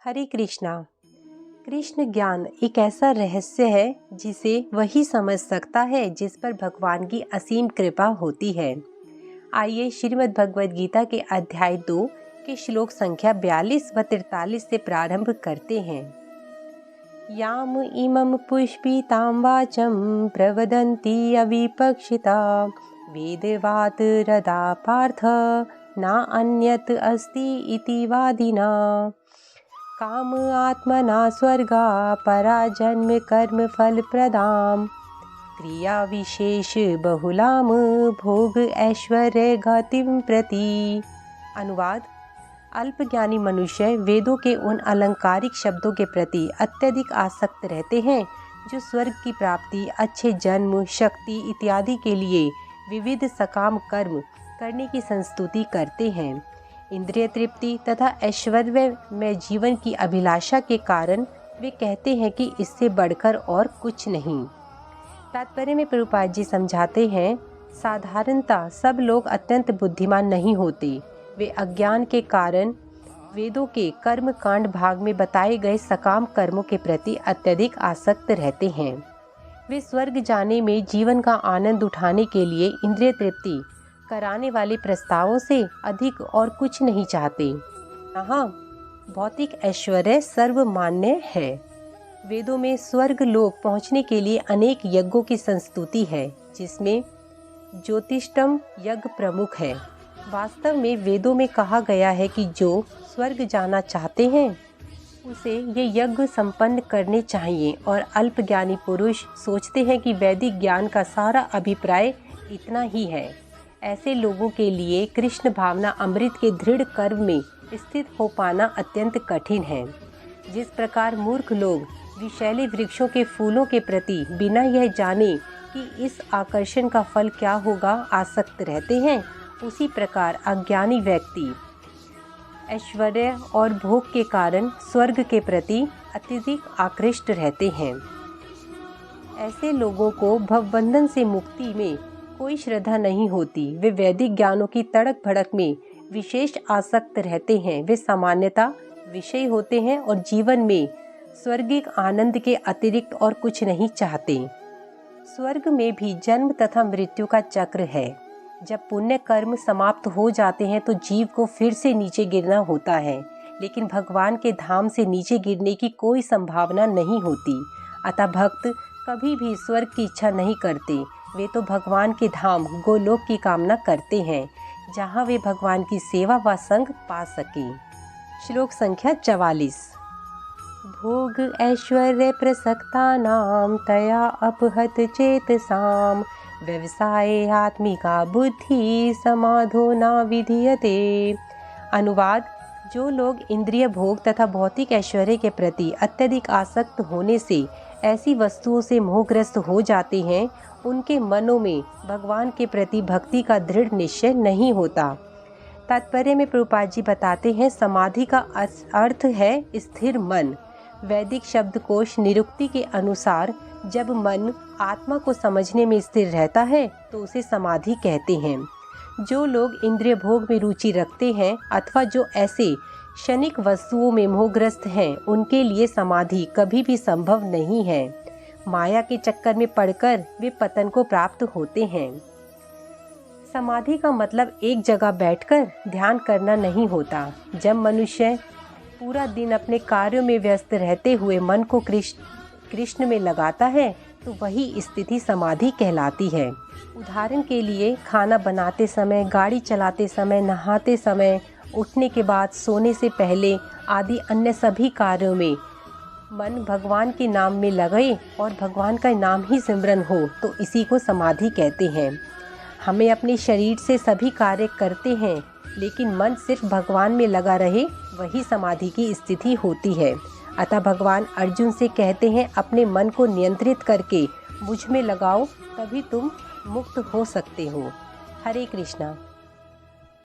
हरे कृष्णा। कृष्ण ज्ञान एक ऐसा रहस्य है जिसे वही समझ सकता है जिस पर भगवान की असीम कृपा होती है। आइए श्रीमद् भगवद गीता के अध्याय 2 के श्लोक संख्या 42 व 43 से प्रारंभ करते हैं। याम इमं पुष्पितां वाचं प्रवदन्ति अविपक्षिता वेदवात् रदा पार्थ न अन्यत् अस्ति इति वादिना काम आत्मना स्वर्गा परा जन्म कर्म फल प्रदाम क्रिया विशेष बहुलाम भोग ऐश्वर्य गतिम प्रति। अनुवाद: अल्पज्ञानी मनुष्य वेदों के उन अलंकारिक शब्दों के प्रति अत्यधिक आसक्त रहते हैं जो स्वर्ग की प्राप्ति, अच्छे जन्म, शक्ति इत्यादि के लिए विविध सकाम कर्म करने की संस्तुति करते हैं। इंद्रिय तृप्ति तथा ऐश्वर्य में जीवन की अभिलाषा के कारण वे कहते हैं कि इससे बढ़कर और कुछ नहीं। तात्पर्य में प्रभुपाद जी समझाते हैं, साधारणतः सब लोग अत्यंत बुद्धिमान नहीं होते। वे अज्ञान के कारण वेदों के कर्म कांड भाग में बताए गए सकाम कर्मों के प्रति अत्यधिक आसक्त रहते हैं। वे स्वर्ग जाने में जीवन का आनंद उठाने के लिए इंद्रिय तृप्ति कराने वाले प्रस्तावों से अधिक और कुछ नहीं चाहते। यहाँ भौतिक ऐश्वर्य सर्वमान्य है। वेदों में स्वर्ग लोक पहुँचने के लिए अनेक यज्ञों की संस्तुति है, जिसमें ज्योतिष्टम यज्ञ प्रमुख है। वास्तव में वेदों में कहा गया है कि जो स्वर्ग जाना चाहते हैं उसे ये यज्ञ संपन्न करने चाहिए, और अल्पज्ञानी पुरुष सोचते हैं कि वैदिक ज्ञान का सारा अभिप्राय इतना ही है। ऐसे लोगों के लिए कृष्ण भावना अमृत के दृढ़ कर्म में स्थित हो पाना अत्यंत कठिन है। जिस प्रकार मूर्ख लोग विषैले वृक्षों के फूलों के प्रति बिना यह जाने कि इस आकर्षण का फल क्या होगा आसक्त रहते हैं, उसी प्रकार अज्ञानी व्यक्ति ऐश्वर्य और भोग के कारण स्वर्ग के प्रति अत्यधिक आकृष्ट रहते हैं। ऐसे लोगों को भवबंधन से मुक्ति में कोई श्रद्धा नहीं होती। वे वैदिक ज्ञानों की तड़क भड़क में विशेष आसक्त रहते हैं। वे सामान्यतः विषय होते हैं और जीवन में स्वर्गिक आनंद के अतिरिक्त और कुछ नहीं चाहते। स्वर्ग में भी जन्म तथा मृत्यु का चक्र है। जब पुण्य कर्म समाप्त हो जाते हैं तो जीव को फिर से नीचे गिरना होता है, लेकिन भगवान के धाम से नीचे गिरने की कोई संभावना नहीं होती। अतः भक्त कभी भी स्वर्ग की इच्छा नहीं करते। वे तो भगवान के धाम गोलोक की कामना करते हैं, जहाँ वे भगवान की सेवा व संग पा सके। श्लोक संख्या 44। भोग ऐश्वर्य प्रसक्तानां तया अपहत चेतसाम व्यवसाय आत्मिका बुद्धि समाधो न विधीयते। अनुवाद: जो लोग इंद्रिय भोग तथा भौतिक ऐश्वर्य के प्रति अत्यधिक आसक्त होने से ऐसी वस्तुओं से मोहग्रस्त हो जाते हैं, उनके मनों में भगवान के प्रति भक्ति का दृढ़ निश्चय नहीं होता। तात्पर्य में प्रभुपाद जी बताते हैं, समाधि का अर्थ है स्थिर मन। वैदिक शब्दकोश निरुक्ति के अनुसार जब मन आत्मा को समझने में स्थिर रहता है तो उसे समाधि कहते हैं। जो लोग इंद्रिय भोग में रुचि रखते हैं अथवा जो ऐसे क्षणिक वस्तुओं में मोहग्रस्त हैं, उनके लिए समाधि कभी भी संभव नहीं है। माया के चक्कर में पड़कर वे पतन को प्राप्त होते हैं। समाधि का मतलब एक जगह बैठकर ध्यान करना नहीं होता। जब मनुष्य पूरा दिन अपने कार्यों में व्यस्त रहते हुए मन को कृष्ण में लगाता है तो वही स्थिति समाधि कहलाती है। उदाहरण के लिए खाना बनाते समय, गाड़ी चलाते समय, नहाते समय, उठने के बाद, सोने से पहले आदि अन्य सभी कार्यों में मन भगवान के नाम में लगे और भगवान का नाम ही सिमरन हो तो इसी को समाधि कहते हैं। हमें अपने शरीर से सभी कार्य करते हैं, लेकिन मन सिर्फ भगवान में लगा रहे, वही समाधि की स्थिति होती है। अतः भगवान अर्जुन से कहते हैं, अपने मन को नियंत्रित करके मुझ में लगाओ, तभी तुम मुक्त हो सकते हो। हरे कृष्णा।